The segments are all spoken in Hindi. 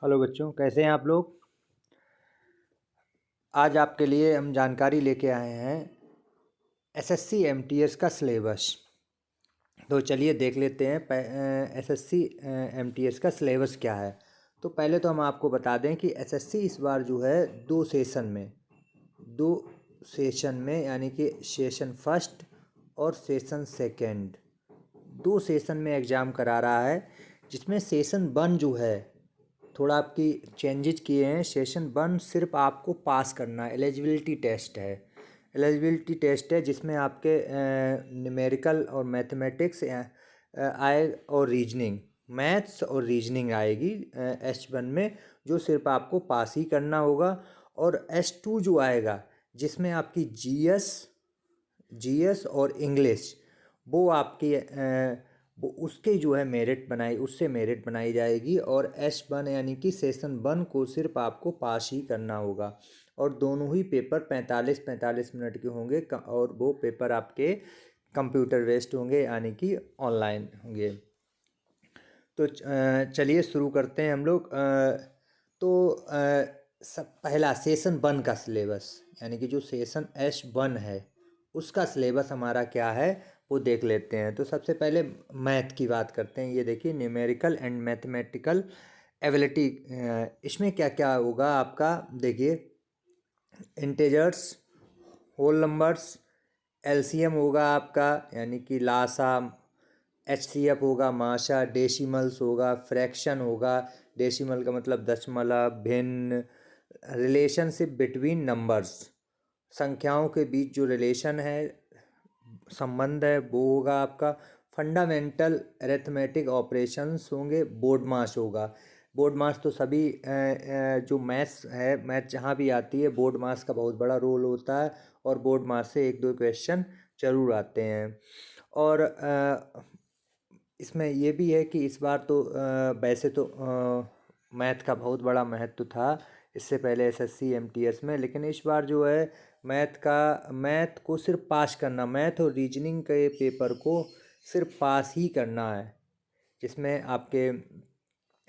हेलो बच्चों, कैसे हैं आप लोग। आज आपके लिए हम जानकारी लेके आए हैं एसएससी एमटीएस का सिलेबस। तो चलिए देख लेते हैं एसएससी एमटीएस का सिलेबस क्या है। तो पहले तो हम आपको बता दें कि एसएससी इस बार जो है दो सेशन में यानी कि सेशन फर्स्ट और सेशन सेकंड, दो सेशन में एग्ज़ाम करा रहा है। जिसमें सेशन वन जो है थोड़ा आपकी चेंजेस किए हैं। सेशन वन सिर्फ आपको पास करना है, एलिजिबिलिटी टेस्ट है। एलिजिबिलिटी टेस्ट है जिसमें आपके न्यूमेरिकल और मैथमेटिक्स आए और रीजनिंग, मैथ्स और रीजनिंग आएगी H1 में, जो सिर्फ आपको पास ही करना होगा। और H2 जो आएगा जिसमें आपकी जीएस और इंग्लिश, वो आपकी वो उसके जो है उससे मेरिट बनाई जाएगी। और S1 यानी कि सेशन वन को सिर्फ आपको पास ही करना होगा। और दोनों ही पेपर 45-45 मिनट के होंगे और वो पेपर आपके कंप्यूटर बेस्ड होंगे यानी कि ऑनलाइन होंगे। तो चलिए शुरू करते हैं हम लोग। सब पहला सेशन वन का सिलेबस यानी कि जो सेशन S1 है उसका सिलेबस हमारा क्या है वो देख लेते हैं। तो सबसे पहले मैथ की बात करते हैं। ये देखिए, न्यूमेरिकल एंड मैथमेटिकल एबिलिटी। इसमें क्या क्या होगा आपका, देखिए, इंटेजर्स, होल नंबर्स, एलसीएम होगा आपका यानी कि लासा, एचसीएफ होगा, माशा, डेसिमल्स होगा, फ्रैक्शन होगा। डेसिमल का मतलब दशमलव, भिन्न, रिलेशनशिप बिटवीन नंबर्स, संख्याओं के बीच जो रिलेशन है, संबंध है, वो होगा आपका। फंडामेंटल अरिथमेटिक ऑपरेशंस होंगे। बोर्ड मास होगा। बोर्ड मास तो सभी जो मैथ्स है, मैथ जहाँ भी आती है बोर्ड मास का बहुत बड़ा रोल होता है। और बोर्ड मास से एक दो क्वेश्चन जरूर आते हैं। और इसमें ये भी है कि इस बार तो वैसे तो मैथ का बहुत बड़ा महत्व था इससे पहले एसएससी एमटीएस में, लेकिन इस बार जो है मैथ को सिर्फ पास करना, मैथ और रीजनिंग के पेपर को सिर्फ पास ही करना है। जिसमें आपके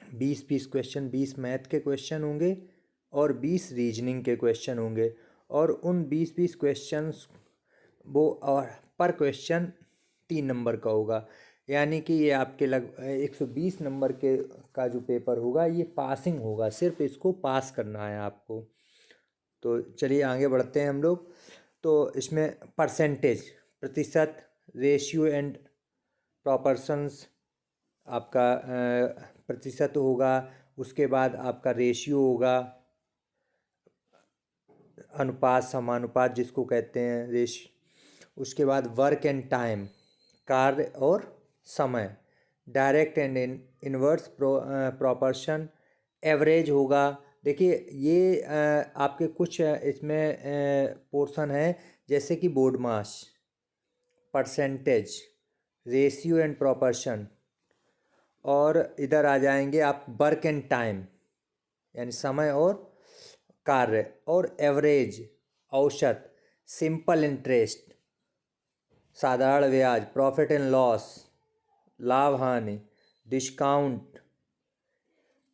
20-20 क्वेश्चन, 20 मैथ के क्वेश्चन होंगे और 20 रीजनिंग के क्वेश्चन होंगे। और उन 20-20 क्वेश्चंस वो और पर क्वेश्चन 3 नंबर का होगा। यानी कि ये आपके 120 नंबर के का जो पेपर होगा ये पासिंग होगा, सिर्फ इसको पास करना है आपको। तो चलिए आगे बढ़ते हैं हम लोग। तो इसमें परसेंटेज, प्रतिशत, रेशियो एंड प्रॉपर्शंस आपका प्रतिशत होगा। उसके बाद आपका रेशियो होगा, अनुपात, समानुपात जिसको कहते हैं, उसके बाद वर्क एंड टाइम, कार्य और समय, direct and inverse proportion, average होगा। देखिए ये आपके कुछ इसमें पोर्शन है जैसे कि board mass, percentage, ratio and proportion. और इधर आ जाएंगे आप वर्क एंड टाइम यानी समय और कार्य, और एवरेज, औसत, सिंपल इंटरेस्ट, साधारण ब्याज, प्रॉफिट एंड लॉस, लाभ हानि, डिस्काउंट।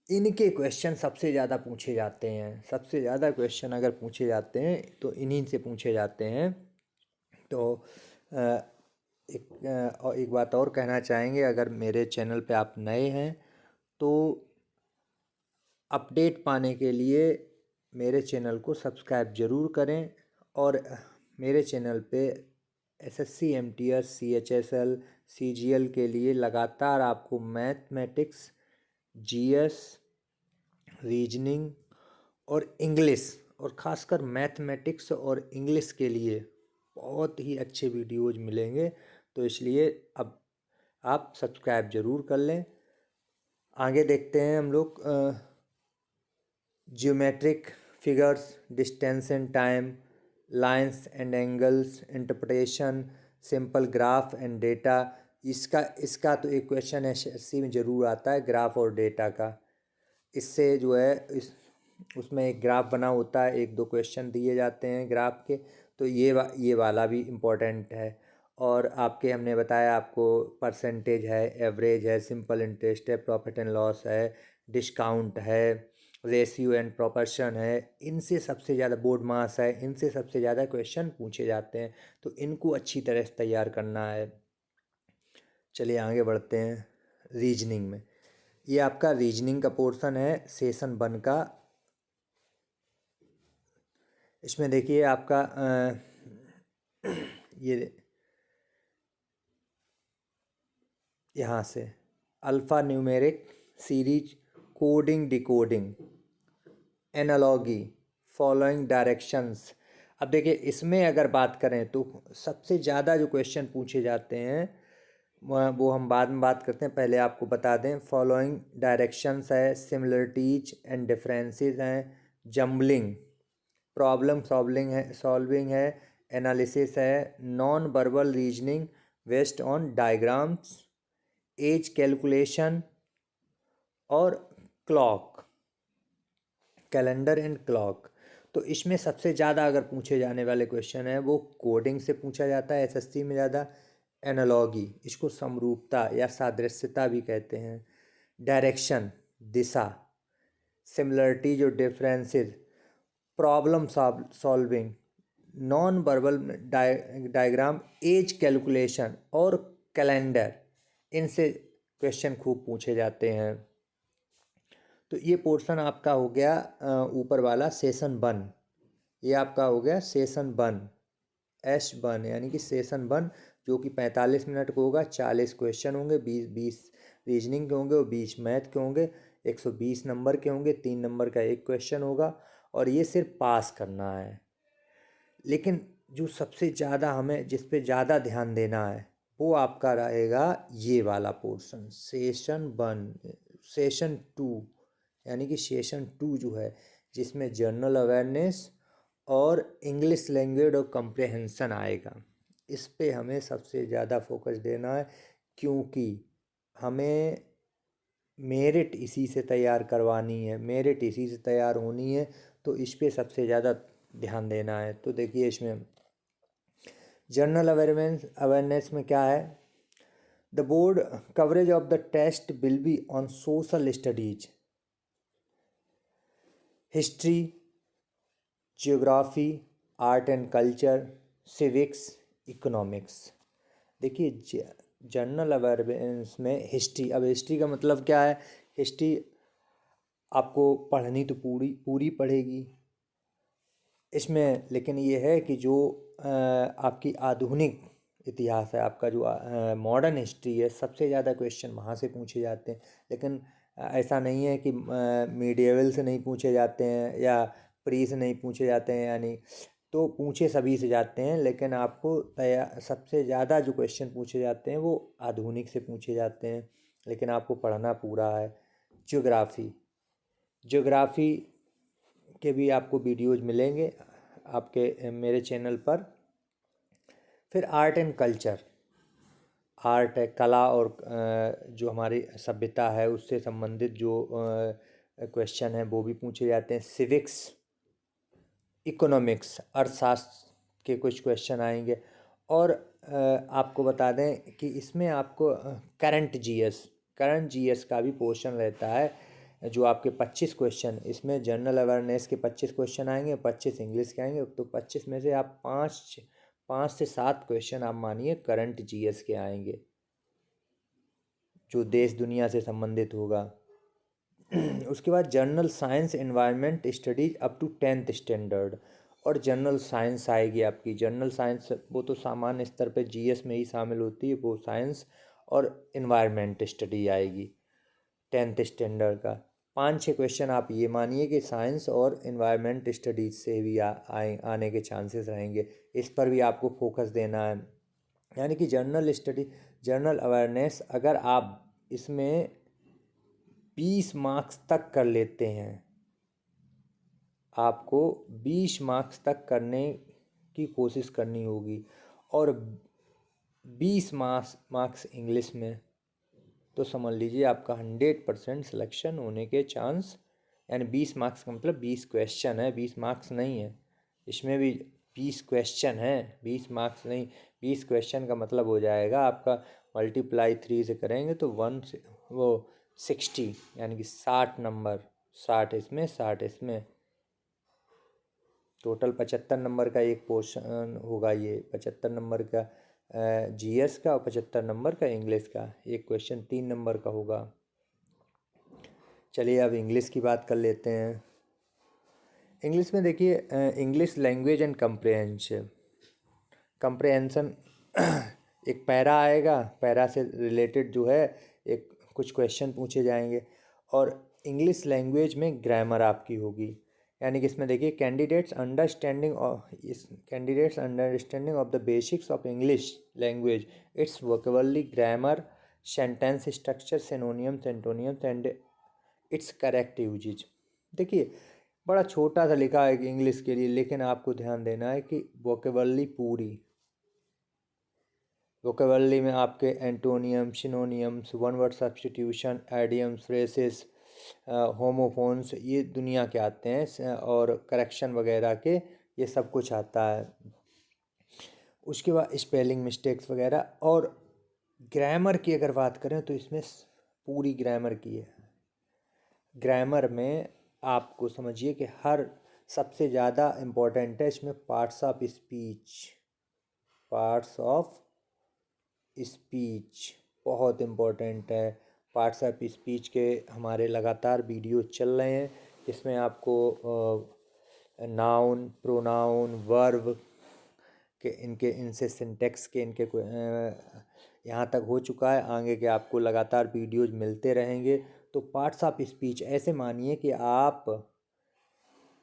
इनके क्वेश्चन सबसे ज़्यादा पूछे जाते हैं। सबसे ज़्यादा क्वेश्चन अगर पूछे जाते हैं तो इन्हीं से पूछे जाते हैं। तो एक बात और कहना चाहेंगे, अगर मेरे चैनल पे आप नए हैं तो अपडेट पाने के लिए मेरे चैनल को सब्सक्राइब ज़रूर करें। और मेरे चैनल पे एसएससी एमटीएस, सीएचएसएल, सीजीएल के लिए लगातार आपको मैथमेटिक्स, जीएस, रीजनिंग और इंग्लिश, और ख़ासकर मैथमेटिक्स और इंग्लिश के लिए बहुत ही अच्छे वीडियोज़ मिलेंगे। तो इसलिए अब आप सब्सक्राइब ज़रूर कर लें। आगे देखते हैं हम लोग। Geometric figures, distance and time, lines and angles, interpretation, simple graph and data. इसका तो एक क्वेश्चन एसएससी में ज़रूर आता है, ग्राफ और डेटा का। इससे जो है उसमें एक ग्राफ बना होता है, एक दो क्वेश्चन दिए जाते हैं ग्राफ के। तो ये वाला भी इम्पोर्टेंट है। और आपके हमने बताया आपको परसेंटेज है, एवरेज है, सिंपल इंटरेस्ट है, प्रॉफिट एंड लॉस है, डिस्काउंट है, रेशियो एंड प्रोपोर्शन है, इनसे सबसे ज़्यादा बोर्ड मास है, इनसे सबसे ज़्यादा क्वेश्चन पूछे जाते हैं। तो इनको अच्छी तरह से तैयार करना है। चलिए आगे बढ़ते हैं रीजनिंग में। ये आपका रीजनिंग का पोर्शन है सेशन 1 का। इसमें देखिए आपका ये यहाँ से alpha numeric series, coding decoding, analogy, following directions. अब देखिए इसमें अगर बात करें तो सबसे ज़्यादा जो क्वेश्चन पूछे जाते हैं वो हम बाद में बात करते हैं। पहले आपको बता दें, फॉलोइंग डायरेक्शंस है, सिमिलरिटीज एंड डिफरेंसेस हैं, जम्बलिंग, प्रॉब्लम सॉल्विंग है, एनालिसिस है, non verbal reasoning based on diagrams, as calculation और क्लॉक, कैलेंडर एंड क्लॉक। तो इसमें सबसे ज़्यादा अगर पूछे जाने वाले क्वेश्चन है वो कोडिंग से पूछा जाता है एसएससी में ज़्यादा, एनालॉगी, इसको समरूपता या सादृश्यता भी कहते हैं, डायरेक्शन दिशा, सिमिलरिटी जो differences, problem solving, non verbal diagram, as calculation और कैलेंडर, इनसे क्वेश्चन खूब पूछे जाते हैं। तो ये पोर्शन आपका हो गया ऊपर वाला सेशन 1। ये आपका हो गया सेशन 1 S1, यानी कि सेशन 1 जो कि 45 मिनट का होगा। 40 क्वेश्चन होंगे, 20 रीजनिंग के होंगे और 20 मैथ के होंगे। 120 नंबर के होंगे, 3 नंबर का एक क्वेश्चन होगा और ये सिर्फ पास करना है। लेकिन जो सबसे ज़्यादा हमें जिस पे ज़्यादा ध्यान देना है वो आपका रहेगा ये वाला पोर्शन सेशन 1। सेशन 2 यानी कि सेशन 2 जो है जिसमें जनरल अवेयरनेस और इंग्लिश लैंग्वेज और कम्प्रहेंसन आएगा, इस पे हमें सबसे ज़्यादा फोकस देना है क्योंकि हमें मेरिट इसी से तैयार करवानी है, मेरिट इसी से तैयार होनी है। तो इस पे सबसे ज़्यादा ध्यान देना है। तो देखिए इसमें जनरल अवेयरनेस में क्या है, the board coverage of the test will be on social studies, history, geography, art and culture, civics, economics. देखिए जनरल अवेयरनेस में हिस्ट्री, अब हिस्ट्री का मतलब क्या है, हिस्ट्री आपको पढ़नी तो पूरी पूरी पढ़ेगी इसमें, लेकिन ये है कि जो आपकी आधुनिक इतिहास है, आपका जो मॉडर्न हिस्ट्री है, सबसे ज़्यादा क्वेश्चन वहाँ से पूछे जाते हैं। लेकिन ऐसा नहीं है कि मीडिएवल से नहीं पूछे जाते हैं या प्री से नहीं पूछे जाते हैं, यानी तो पूछे सभी से जाते हैं। लेकिन आपको सबसे ज़्यादा जो क्वेश्चन पूछे जाते हैं वो आधुनिक से पूछे जाते हैं, लेकिन आपको पढ़ना पूरा है। ज्योग्राफी के भी आपको वीडियोज़ मिलेंगे आपके मेरे चैनल पर। फिर आर्ट एंड कल्चर, आर्ट है, कला और जो हमारी सभ्यता है उससे संबंधित जो क्वेश्चन हैं वो भी पूछे जाते हैं। सिविक्स, इकोनॉमिक्स, अर्थशास्त्र के कुछ क्वेश्चन आएंगे। और आपको बता दें कि इसमें आपको करंट जीएस का भी पोर्शन रहता है जो आपके 25 क्वेश्चन, इसमें जनरल अवेयरनेस के 25 क्वेश्चन आएंगे, 25 इंग्लिश के आएंगे। तो 25 में से आप 5 से 7 क्वेश्चन आप मानिए करंट जीएस के आएंगे जो देश दुनिया से संबंधित होगा। उसके बाद general science environment studies up to 10th standard, और जनरल साइंस आएगी आपकी। जनरल साइंस वो तो सामान्य स्तर पे जीएस में ही शामिल होती है, वो साइंस और एनवायरनमेंट स्टडी आएगी 10th स्टैंडर्ड का। 5-6 क्वेश्चन आप ये मानिए कि साइंस और एनवायरनमेंट स्टडीज से भी आने के चांसेस रहेंगे। इस पर भी आपको फोकस देना है। यानी कि जनरल अवेयरनेस अगर आप इसमें 20 मार्क्स तक कर लेते हैं, आपको 20 मार्क्स तक करने की कोशिश करनी होगी, और 20 मार्क्स इंग्लिश में, तो समझ लीजिए आपका 100% सिलेक्शन होने के चांस। यानी 20 मार्क्स का मतलब 20 क्वेश्चन है, 20 मार्क्स नहीं है। इसमें भी 20 क्वेश्चन है, 20 मार्क्स नहीं। 20 क्वेश्चन का मतलब हो जाएगा आपका मल्टीप्लाई 3 से करेंगे तो 1 से वो 60 यानी कि 60 नंबर, 60 इसमें 60 इसमें, टोटल 75 नंबर का एक पोर्शन होगा ये, 75 नंबर का जीएस का और 75 नंबर का इंग्लिश का। एक क्वेश्चन 3 नंबर का होगा। चलिए अब इंग्लिश की बात कर लेते हैं। इंग्लिश में देखिए, इंग्लिश लैंग्वेज एंड कंप्रहेंशन एक पैरा आएगा, पैरा से रिलेटेड जो है एक कुछ क्वेश्चन पूछे जाएंगे, और इंग्लिश लैंग्वेज में ग्रामर आपकी होगी। यानी कि इसमें देखिए candidates understanding of the basics of English language, its vocabulary, grammar, sentence structure, synonyms, antonyms and its correct usage. देखिए बड़ा छोटा सा लिखा है इंग्लिश के लिए, लेकिन आपको ध्यान देना है कि वोकेबलरी पूरी, वोकेबलरी में आपके antonym, synonyms, one word substitution, idioms, phrases, homophones, ये दुनिया के आते हैं, और करेक्शन वगैरह के ये सब कुछ आता है। उसके बाद स्पेलिंग मिस्टेक्स वगैरह, और ग्रामर की अगर बात करें तो इसमें पूरी ग्रामर की है। ग्रामर में आपको समझिए कि हर सबसे ज़्यादा इम्पोर्टेंट है इसमें parts of speech, parts of speech बहुत इम्पोर्टेंट है। पार्ट्स ऑफ स्पीच के हमारे लगातार वीडियो चल रहे हैं, इसमें आपको नाउन, प्रोनाउन, वर्ब के इनके इनसे सिंटेक्स के इनके यहाँ तक हो चुका है। आगे के आपको लगातार वीडियोज मिलते रहेंगे। तो पार्ट्स ऑफ स्पीच ऐसे मानिए कि आप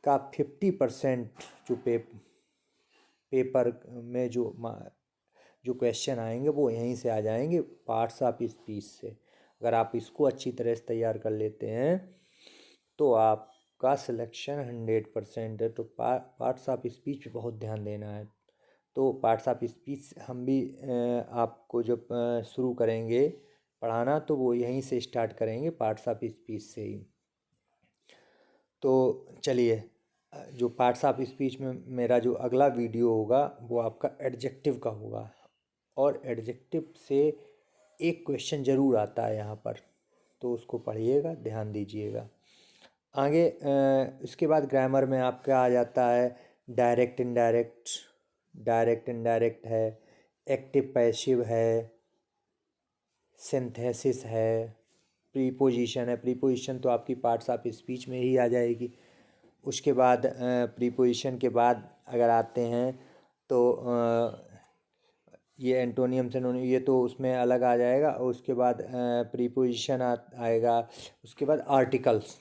का 50% जो पेपर में जो क्वेश्चन आएंगे वो यहीं से आ जाएंगे, पार्ट्स ऑफ स्पीच से। अगर आप इसको अच्छी तरह से तैयार कर लेते हैं तो आपका सिलेक्शन 100% है। तो पार्ट्स ऑफ स्पीच पे बहुत ध्यान देना है। तो पार्ट्स ऑफ स्पीच हम भी आपको जब शुरू करेंगे पढ़ाना तो वो यहीं से स्टार्ट करेंगे, पार्ट्स ऑफ स्पीच से ही। तो चलिए, जो पार्ट्स ऑफ स्पीच में मेरा जो अगला वीडियो होगा वो आपका एडजेक्टिव का होगा, और एडजेक्टिव से एक क्वेश्चन ज़रूर आता है यहाँ पर, तो उसको पढ़िएगा, ध्यान दीजिएगा। आगे इसके बाद ग्रामर में आपका आ जाता है डायरेक्ट इनडायरेक्ट, डायरेक्ट इनडायरेक्ट है, एक्टिव पैसिव है, सिंथेसिस है, प्रीपोजिशन है। प्रीपोजिशन तो आपकी पार्ट्स ऑफ स्पीच में ही आ जाएगी। उसके बाद प्रीपोजिशन के बाद अगर आते हैं तो ये एंटोनियम सिनोनियम ये तो उसमें अलग आ जाएगा। और उसके बाद प्रीपोजिशन आएगा। उसके बाद आर्टिकल्स,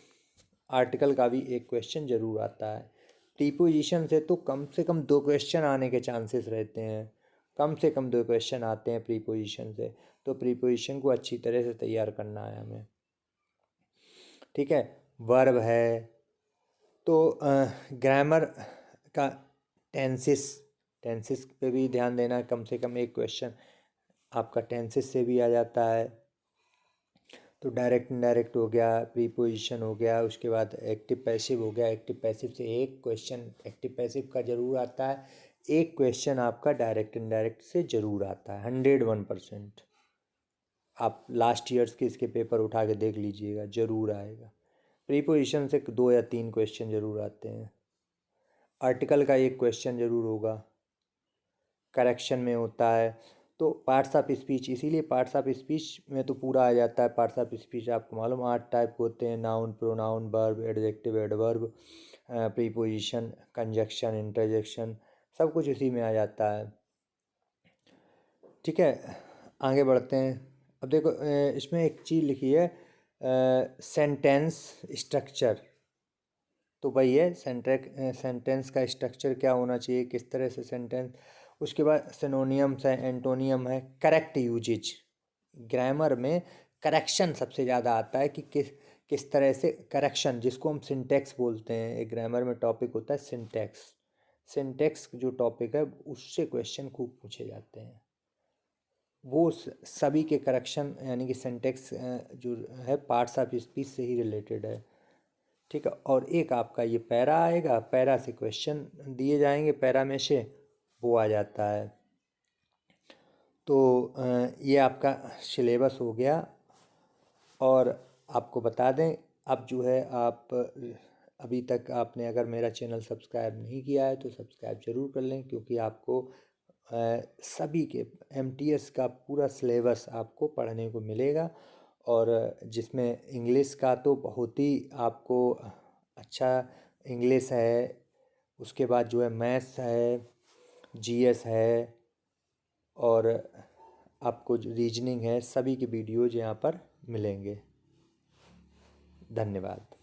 आर्टिकल का भी एक क्वेश्चन ज़रूर आता है। प्रीपोजिशन से तो कम से कम 2 क्वेश्चन आने के चांसेस रहते हैं, कम से कम 2 क्वेश्चन आते हैं प्रीपोजिशन से। तो प्रीपोजिशन को अच्छी तरह से तैयार करना है हमें, ठीक है। वर्ब है, तो ग्रामर का टेंसेस, टेंसेस पे भी ध्यान देना है। कम से कम एक क्वेश्चन आपका टेंसेस से भी आ जाता है। तो डायरेक्ट इनडायरेक्ट हो गया, प्रीपोजिशन हो गया, उसके बाद एक्टिव पैसिव हो गया। एक्टिव पैसिव से एक क्वेश्चन एक्टिव पैसिव का ज़रूर आता है, एक क्वेश्चन आपका डायरेक्ट इनडायरेक्ट से ज़रूर आता है 101%। आप लास्ट ईयर्स के इसके पेपर उठा के देख लीजिएगा, ज़रूर आएगा। प्रीपोजिशन से 2 या 3 क्वेश्चन ज़रूर आते हैं। आर्टिकल का एक क्वेश्चन ज़रूर होगा, करेक्शन में होता है। तो पार्ट्स ऑफ स्पीच, इसीलिए पार्ट्स ऑफ स्पीच में तो पूरा आ जाता है। पार्ट्स ऑफ स्पीच आपको मालूम 8 टाइप होते हैं, noun, pronoun, verb, adjective, adverb, preposition, conjunction, interjection, सब कुछ इसी में आ जाता है, ठीक है। आगे बढ़ते हैं। अब देखो इसमें एक चीज़ लिखी है सेंटेंस स्ट्रक्चर। तो भाई ये सेंटेंस का स्ट्रक्चर क्या होना चाहिए, किस तरह से सेंटेंस। उसके बाद सिनोनियम्स है, एंटोनियम है, करेक्ट यूजेज। ग्रामर में करेक्शन सबसे ज़्यादा आता है कि किस तरह से करेक्शन, जिसको हम सिंटेक्स बोलते हैं। एक ग्रामर में टॉपिक होता है सिंटेक्स। सिंटेक्स जो टॉपिक है उससे क्वेश्चन खूब पूछे जाते हैं। वो सभी के करेक्शन यानी कि सिंटेक्स जो है पार्ट्स ऑफ स्पीच से ही रिलेटेड है, ठीक है। और एक आपका ये पैरा आएगा, पैरा से क्वेश्चन दिए जाएंगे, पैरा में से वो आ जाता है। तो ये आपका सिलेबस हो गया। और आपको बता दें, अब जो है आप अभी तक आपने अगर मेरा चैनल सब्सक्राइब नहीं किया है तो सब्सक्राइब ज़रूर कर लें, क्योंकि आपको सभी के एमटीएस का पूरा सिलेबस आपको पढ़ने को मिलेगा। और जिसमें इंग्लिश का तो बहुत ही आपको अच्छा इंग्लिश है, उसके बाद जो है मैथ्स है, जीएस है, और आपको जो रीजनिंग है, सभी के वीडियोज यहाँ पर मिलेंगे। धन्यवाद।